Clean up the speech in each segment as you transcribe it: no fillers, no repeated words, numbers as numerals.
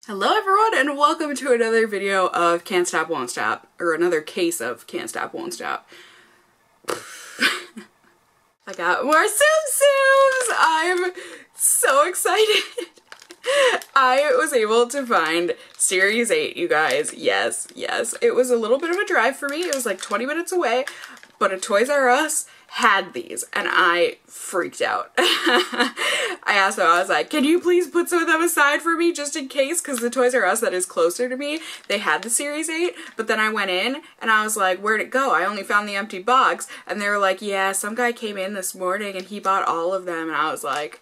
Hello everyone and welcome to another video of Can't Stop Won't Stop, or another case of Can't Stop Won't Stop. I got more Tsum Tsums! I'm so excited! I was able to find Series 8, you guys. Yes. It was a little bit of a drive for me. It was like 20 minutes away, but a Toys R Us had these and I freaked out. I asked them, I was like, can you please put some of them aside for me just in case? Because the Toys R Us that is closer to me, they had the Series 8, but then I went in and I was like, where'd it go? I only found the empty box. And they were like, yeah, some guy came in this morning and he bought all of them. And I was like,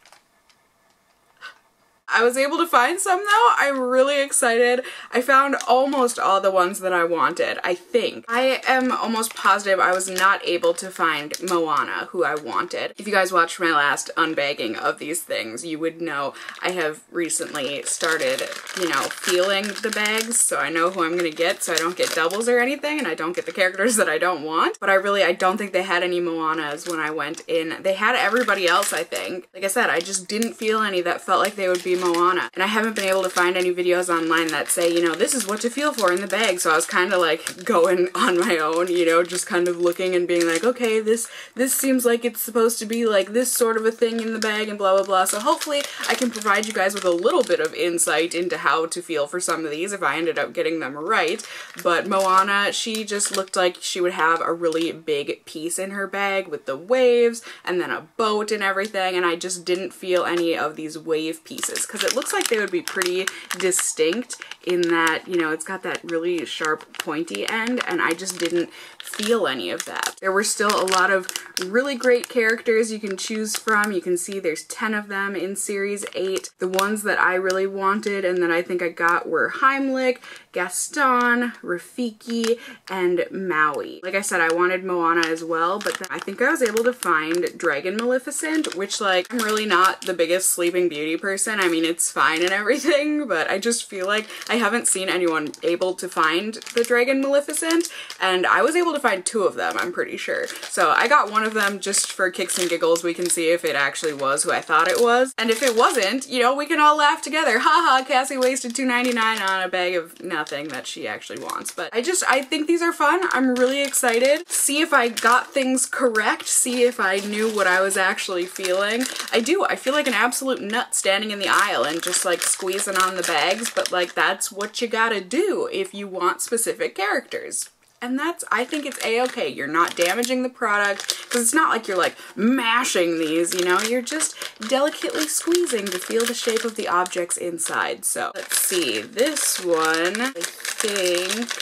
I was able to find some though. I'm really excited. I found almost all the ones that I wanted, I think. I am almost positive I was not able to find Moana, who I wanted. If you guys watched my last unbagging of these things, you would know I have recently started, feeling the bags, so I know who I'm gonna get so I don't get doubles or anything, and I don't get the characters that I don't want. But I don't think they had any Moanas when I went in. They had everybody else, I think. Like I said, I just didn't feel any that felt like they would be Moana. And I haven't been able to find any videos online that say, this is what to feel for in the bag. So I was kind of like going on my own, just kind of looking and being like, okay, this seems like it's supposed to be like this sort of a thing in the bag and blah, blah, blah. So hopefully I can provide you guys with a little bit of insight into how to feel for some of these if I ended up getting them right. But Moana, she just looked like she would have a really big piece in her bag with the waves and then a boat and everything. And I just didn't feel any of these wave pieces because it looks like they would be pretty distinct in that, it's got that really sharp pointy end, and I just didn't feel any of that. There were still a lot of really great characters you can choose from. You can see there's 10 of them in Series 8. The ones that I really wanted and that I think I got were Heimlich, Gaston, Rafiki, and Maui. Like I said, I wanted Moana as well, but then I think I was able to find Dragon Maleficent, which I'm really not the biggest Sleeping Beauty person. I mean, it's fine and everything, but I just feel like I haven't seen anyone able to find the Dragon Maleficent, and I was able to find 2 of them, I'm pretty sure. So I got one of them just for kicks and giggles. We can see if it actually was who I thought it was, and if it wasn't, we can all laugh together. Haha, Cassie wasted $2.99 on a bag of nothing that she actually wants. But I think these are fun. I'm really excited. See if I got things correct. See if I knew what I was actually feeling. I do. I feel like an absolute nut standing in the aisle and just squeezing on the bags, but that's what you gotta do if you want specific characters. And I think it's a-okay. You're not damaging the product, because it's not like you're mashing these, you're just delicately squeezing to feel the shape of the objects inside. So let's see, this one, I think,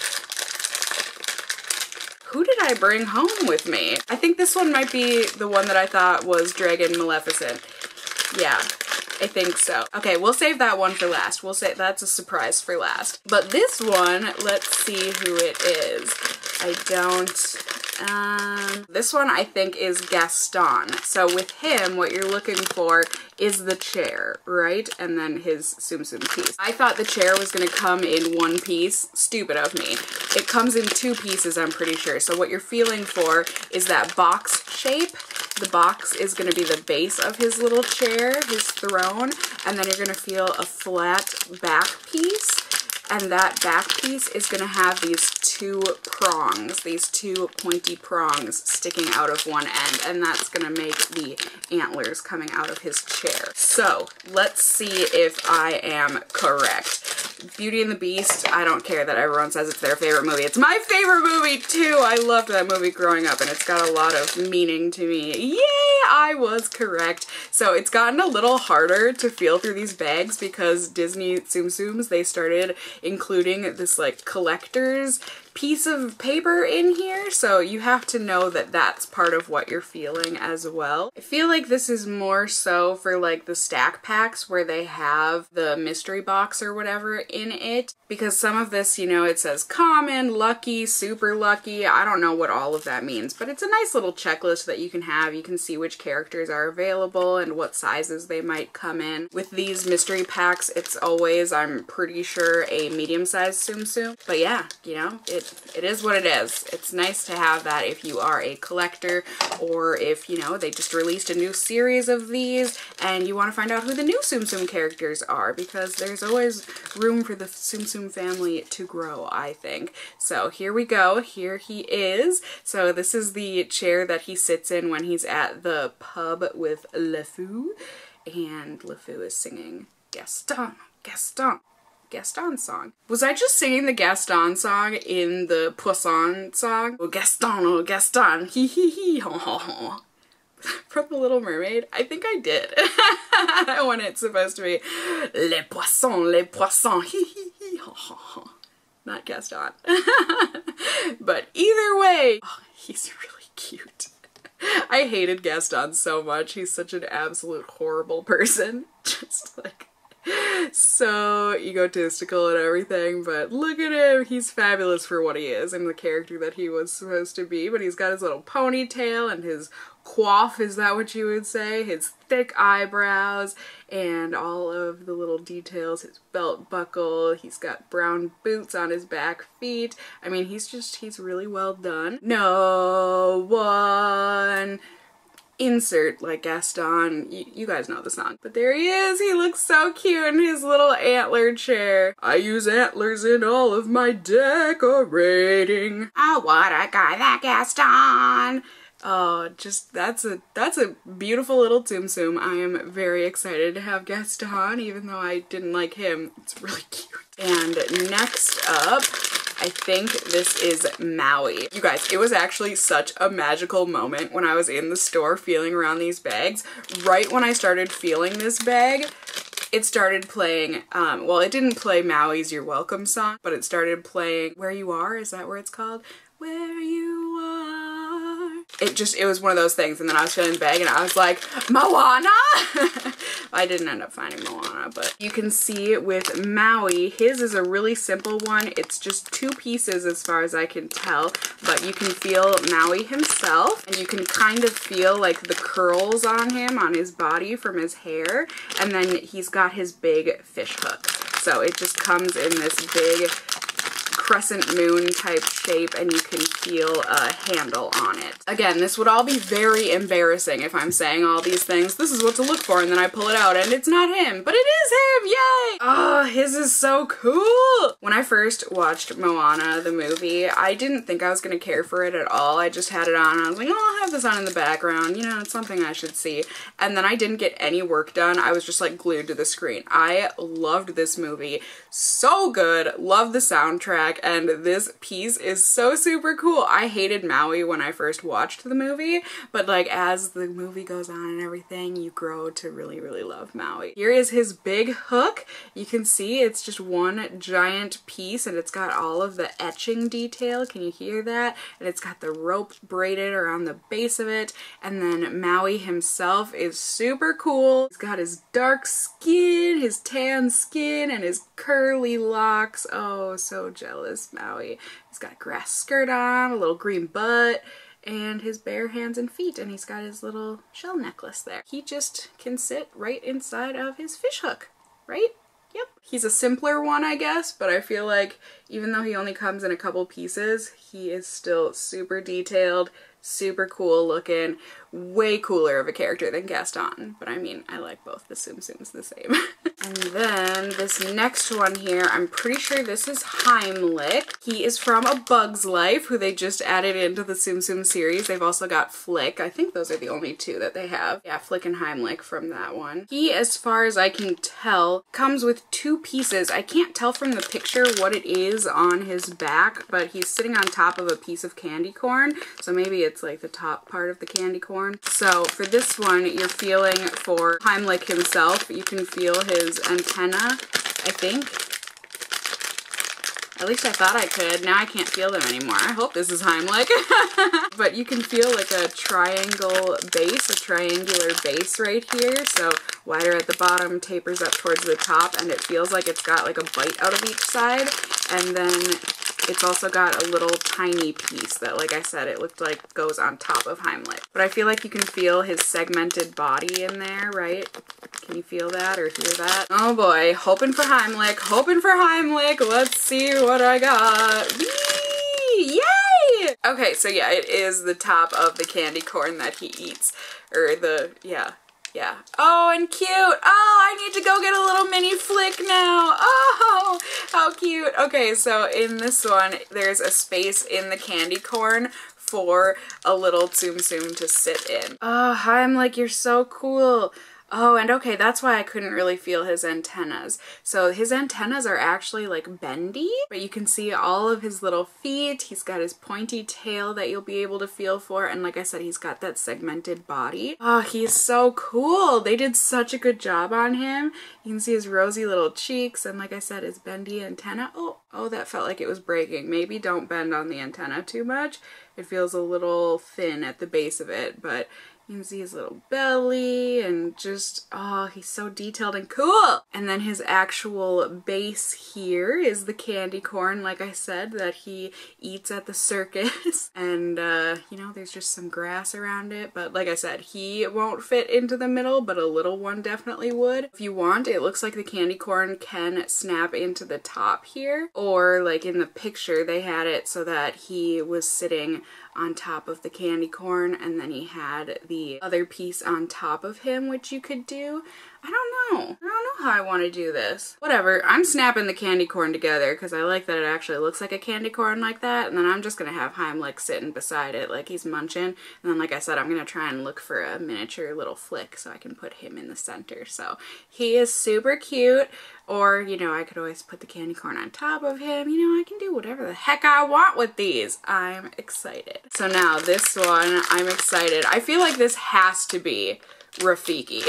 who did I bring home with me? I think this one might be the one that I thought was Dragon Maleficent. Yeah. I think so. Okay, we'll save that one for last. We'll say that's a surprise for last. But this one, let's see who it is. This one I think is Gaston. So with him, what you're looking for is the chair, right? And then his Tsum Tsum piece. I thought the chair was gonna come in one piece. Stupid of me. It comes in 2 pieces, I'm pretty sure. So what you're feeling for is that box shape. The box is going to be the base of his little chair, his throne, and then you're going to feel a flat back piece, and that back piece is going to have these 2 prongs, these 2 pointy prongs sticking out of one end, and that's going to make the antlers coming out of his chair. So let's see if I am correct. Beauty and the Beast, I don't care that everyone says it's their favorite movie. It's my favorite movie too! I loved that movie growing up and it's got a lot of meaning to me. Yay! I was correct. So it's gotten a little harder to feel through these bags because Disney Tsum Tsums, they started including this collector's piece of paper in here, so you have to know that that's part of what you're feeling as well. I feel like this is more so for the stack packs where they have the mystery box or whatever in it, because some of this, it says common, lucky, super lucky. I don't know what all of that means, but it's a nice little checklist that you can have. You can see which characters are available and what sizes they might come in. With these mystery packs, it's always, I'm pretty sure, a medium-sized Tsum Tsum. But yeah, it is what it is. It's nice to have that if you are a collector, or if, you know, they just released a new series of these and you want to find out who the new Tsum Tsum characters are, because there's always room for the Tsum Tsum family to grow, I think. So here we go. Here he is. So this is the chair that he sits in when he's at the pub with LeFou, and LeFou is singing Gaston, Gaston. Gaston song. Was I just singing the Gaston song in the Poisson song? Oh Gaston, hee hee hee, ho ho ho. From The Little Mermaid? I think I did. When it's supposed to be les poissons, hee hee hee, ho ho ho. Not Gaston. But either way, oh, he's really cute. I hated Gaston so much. He's such an absolute horrible person. Just like so egotistical and everything, but look at him, he's fabulous for what he is and the character that he was supposed to be. But he's got his little ponytail and his coif, is that what you would say? His thick eyebrows and all of the little details, his belt buckle, he's got brown boots on his back feet. I mean, he's really well done. No one insert like Gaston. You guys know the song. But there he is. He looks so cute in his little antler chair. I use antlers in all of my decorating. Oh, what a guy, that Gaston. Oh, just that's a beautiful little Tsum Tsum. I am very excited to have Gaston, even though I didn't like him. It's really cute. And next up, I think this is Maui. You guys, it was actually such a magical moment when I was in the store feeling around these bags. Right when I started feeling this bag, it started playing, well, it didn't play Maui's You're Welcome song, but it started playing Where You Are, is that where it's called? Where You Are. It was one of those things, and then I was feeling the bag and I was like, Moana! I didn't end up finding Moana, but you can see with Maui, his is a really simple one. It's just 2 pieces as far as I can tell, but you can feel Maui himself, and you can kind of feel like the curls on him, on his body from his hair, and then he's got his big fish hook. So it just comes in this big crescent moon type shape, and you can feel a handle on it. Again, this would all be very embarrassing if I'm saying all these things. This is what to look for, and then I pull it out and it's not him, but it is him, yay! Oh, his is so cool! When I first watched Moana, the movie, I didn't think I was gonna care for it at all. I just had it on and I was like, oh, I'll have this on in the background, you know, it's something I should see. And then I didn't get any work done. I was just like glued to the screen. I loved this movie. So good. Love the soundtrack. And this piece is so super cool. I hated Maui when I first watched the movie, but like as the movie goes on and everything, you grow to really, really love Maui. Here is his big hook. You can see it's just one giant piece, and it's got all of the etching detail. Can you hear that? And it's got the rope braided around the base of it. And then Maui himself is super cool. He's got his dark skin, his tan skin, and his curly locks. Oh, so jealous, Maui. He's got a grass skirt on, a little green butt, and his bare hands and feet, and he's got his little shell necklace there. He just can sit right inside of his fish hook, right? Yep. He's a simpler one, I guess, but I feel like even though he only comes in a couple pieces, he is still super detailed, super cool looking, way cooler of a character than Gaston. But I mean, I like both the Tsum Tsums the same. And then this next one here, I'm pretty sure this is Heimlich. He is from A Bug's Life, who they just added into the Tsum Tsum series. They've also got Flick. I think those are the only 2 that they have. Yeah, Flick and Heimlich from that one. He, as far as I can tell, comes with 2 pieces. I can't tell from the picture what it is on his back, but he's sitting on top of a piece of candy corn. So maybe it's like the top part of the candy corn. So for this one, you're feeling for Heimlich himself. You can feel his antenna, I think. At least I thought I could. Now I can't feel them anymore. I hope this is Heimlich. But you can feel like a triangle base, a triangular base right here. So wider at the bottom, tapers up towards the top, and it feels like it's got like a bite out of each side. And then it's also got a little tiny piece that, like I said, it looked like goes on top of Heimlich. But I feel like you can feel his segmented body in there, right? Can you feel that or hear that? Oh boy, hoping for Heimlich, hoping for Heimlich. Let's see what I got. Whee! Yay! Okay, so yeah, it is the top of the candy corn that he eats. Or the, yeah. Oh, and cute. Oh, I need to go get a little mini flick now. Oh, how cute. Okay, so in this one, there's a space in the candy corn for a little Tsum Tsum to sit in. Oh, Heimlich, you're so cool. Oh, and okay, that's why I couldn't really feel his antennas. So his antennas are actually like bendy, but you can see all of his little feet. He's got his pointy tail that you'll be able to feel for. And like I said, he's got that segmented body. Oh, he's so cool. They did such a good job on him. You can see his rosy little cheeks. And like I said, his bendy antenna. Oh, that felt like it was breaking. Maybe don't bend on the antenna too much. It feels a little thin at the base of it, but you can see his little belly and just, oh, he's so detailed and cool. And then his actual base here is the candy corn, like I said, that he eats at the circus. And, you know, there's just some grass around it. But like I said, he won't fit into the middle, but a little one definitely would. If you want, it looks like the candy corn can snap into the top here. Or like in the picture, they had it so that he was sitting on top of the candy corn and then he had the other piece on top of him, which you could do. I don't know how I want to do this. Whatever, I'm snapping the candy corn together because I like that it actually looks like a candy corn like that, and then I'm just gonna have Heimlich sitting beside it like he's munching, and then like I said, I'm gonna try and look for a miniature little flick so I can put him in the center. So he is super cute. Or, you know, I could always put the candy corn on top of him. You know, I can do whatever the heck I want with these. I'm excited. So now this one, I'm excited. I feel like this has to be Rafiki.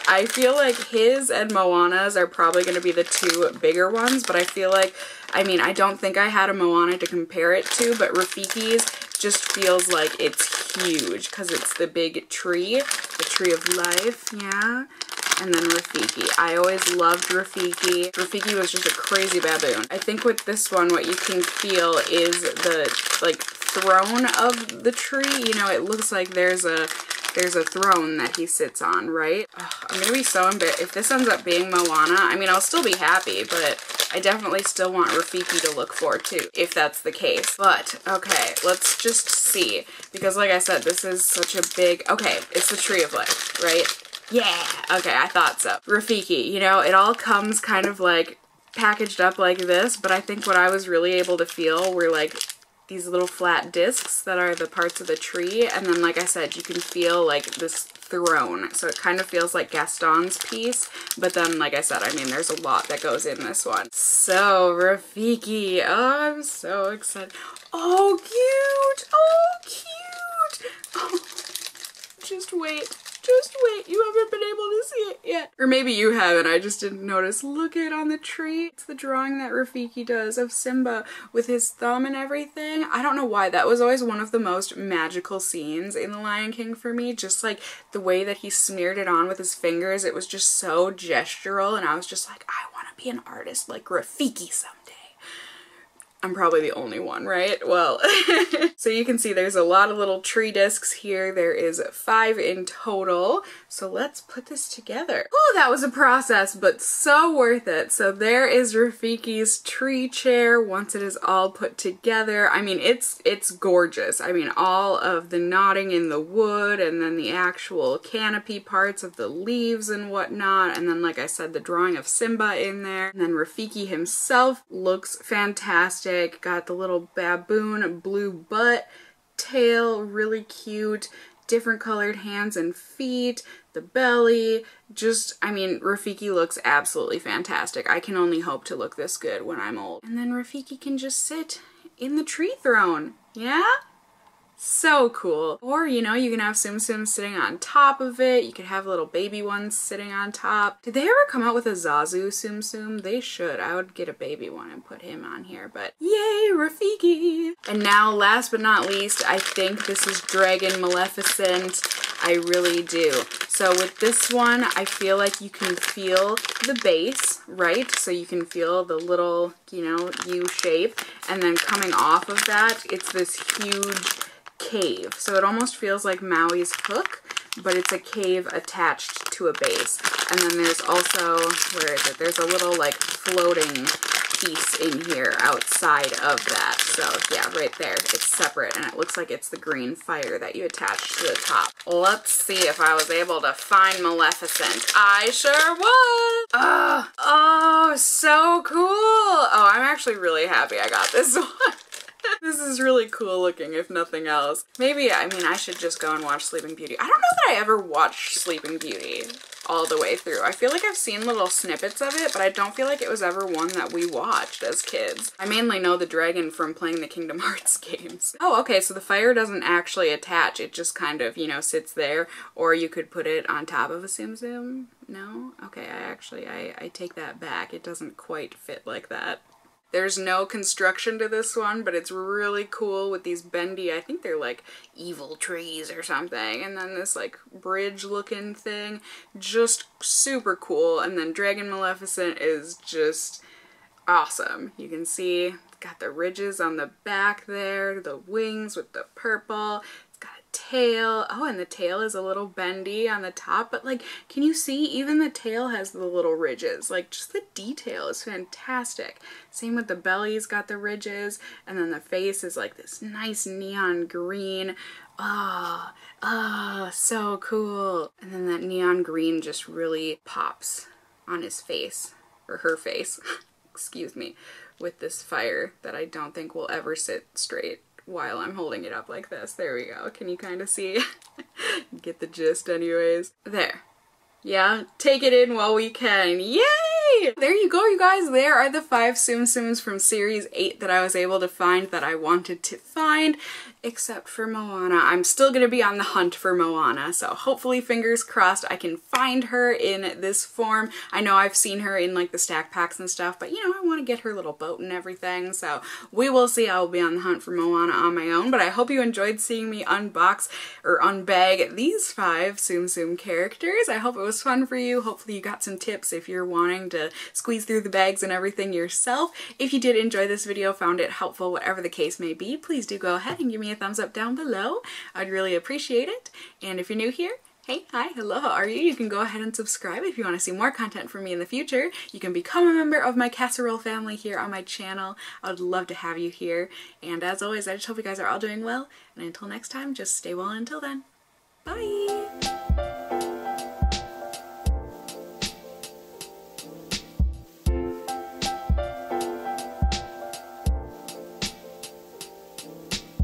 I feel like his and Moana's are probably going to be the two bigger ones, but I feel like, I mean, I don't think I had a Moana to compare it to, but Rafiki's just feels like it's huge because it's the big tree, the tree of life, yeah. And then Rafiki. I always loved Rafiki. Rafiki was just a crazy baboon. I think with this one, what you can feel is the, like, throne of the tree. You know, it looks like there's a throne that he sits on, right? Ugh, I'm gonna be so embarrassed. If this ends up being Moana, I mean, I'll still be happy, but I definitely still want Rafiki to look for too, if that's the case. But, okay, let's just see. Because like I said, this is such a big, okay, it's the tree of life, right? Yeah, okay, I thought so. Rafiki, you know, it all comes kind of like packaged up like this, but I think what I was really able to feel were like these little flat discs that are the parts of the tree, and then like I said, you can feel like this throne, so it kind of feels like Gaston's piece, but then like I said, I mean, there's a lot that goes in this one. So Rafiki, oh, I'm so excited. Oh, cute! Oh, cute! Oh, just wait. Just wait, you haven't been able to see it yet. Or maybe you haven't, I just didn't notice. Look it on the tree. It's the drawing that Rafiki does of Simba with his thumb and everything. I don't know why, that was always one of the most magical scenes in The Lion King for me. Just like the way that he smeared it on with his fingers, it was just so gestural, and I was just like, I want to be an artist like Rafiki someday. I'm probably the only one, right? Well, so you can see there's a lot of little tree discs here. There is 5 in total. So let's put this together. Oh, that was a process, but so worth it. So there is Rafiki's tree chair once it is all put together. I mean, it's gorgeous. I mean, all of the knotting in the wood and then the actual canopy parts of the leaves and whatnot. And then, like I said, the drawing of Simba in there. And then Rafiki himself looks fantastic. Got the little baboon blue butt, tail, really cute, different colored hands and feet, the belly, just, I mean, Rafiki looks absolutely fantastic. I can only hope to look this good when I'm old. And then Rafiki can just sit in the tree throne, yeah? So cool. Or, you know, you can have Tsum Tsum sitting on top of it. You could have little baby ones sitting on top. Did they ever come out with a Zazu Tsum Tsum? They should. I would get a baby one and put him on here, but yay, Rafiki! And now, last but not least, I think this is Dragon Maleficent. I really do. So with this one, I feel like you can feel the base, right? So you can feel the little, you know, U shape. And then coming off of that, it's this huge cave. So it almost feels like Maui's hook, but it's a cave attached to a base. And then there's also, where is it? There's a little like floating piece in here outside of that. So yeah, right there, it's separate, and it looks like it's the green fire that you attach to the top. Let's see if I was able to find Maleficent. I sure was! Oh, so cool! Oh, I'm actually really happy I got this one. This is really cool looking, if nothing else. Maybe, I mean, I should just go and watch Sleeping Beauty. I don't know that I ever watched Sleeping Beauty all the way through. I feel like I've seen little snippets of it, but I don't feel like it was ever one that we watched as kids. I mainly know the dragon from playing the Kingdom Hearts games. Oh, okay, so the fire doesn't actually attach. It just kind of, you know, sits there, or you could put it on top of a Tsum Tsum. No? Okay, I take that back. It doesn't quite fit like that. There's no construction to this one, but it's really cool with these bendy, I think they're like evil trees or something. And then this like bridge looking thing, just super cool. And then Dragon Maleficent is just awesome. You can see it's got the ridges on the back there, the wings with the purple. Tail. Oh, and the tail is a little bendy on the top, but like, can you see even the tail has the little ridges? Like, just the detail is fantastic. Same with the belly's got the ridges, and then the face is like this nice neon green. Oh, so cool. And then that neon green just really pops on his face, or her face, excuse me, with this fire that I don't think will ever sit straight while I'm holding it up like this. There we go. Can you kind of see? Get the gist anyways. There. Yeah, take it in while we can. Yay! There you go, you guys. There are the 5 Tsum Tsums from Series 8 that I was able to find that I wanted to find, except for Moana. I'm still gonna be on the hunt for Moana, so hopefully, fingers crossed, I can find her in this form. I know I've seen her in like the stack packs and stuff, but you know, I want to get her little boat and everything, so we will see. I will be on the hunt for Moana on my own, but I hope you enjoyed seeing me unbox or unbag these 5 Tsum Tsum characters. I hope it was fun for you. Hopefully you got some tips if you're wanting to squeeze through the bags and everything yourself. If you did enjoy this video, found it helpful, whatever the case may be, please do go ahead and give me a thumbs up down below. I'd really appreciate it. And if you're new here, hey, hi, hello, how are you? You can go ahead and subscribe if you want to see more content from me in the future. You can become a member of my casserole family here on my channel. I would love to have you here. And as always, I just hope you guys are all doing well. And until next time, just stay well until then. Bye!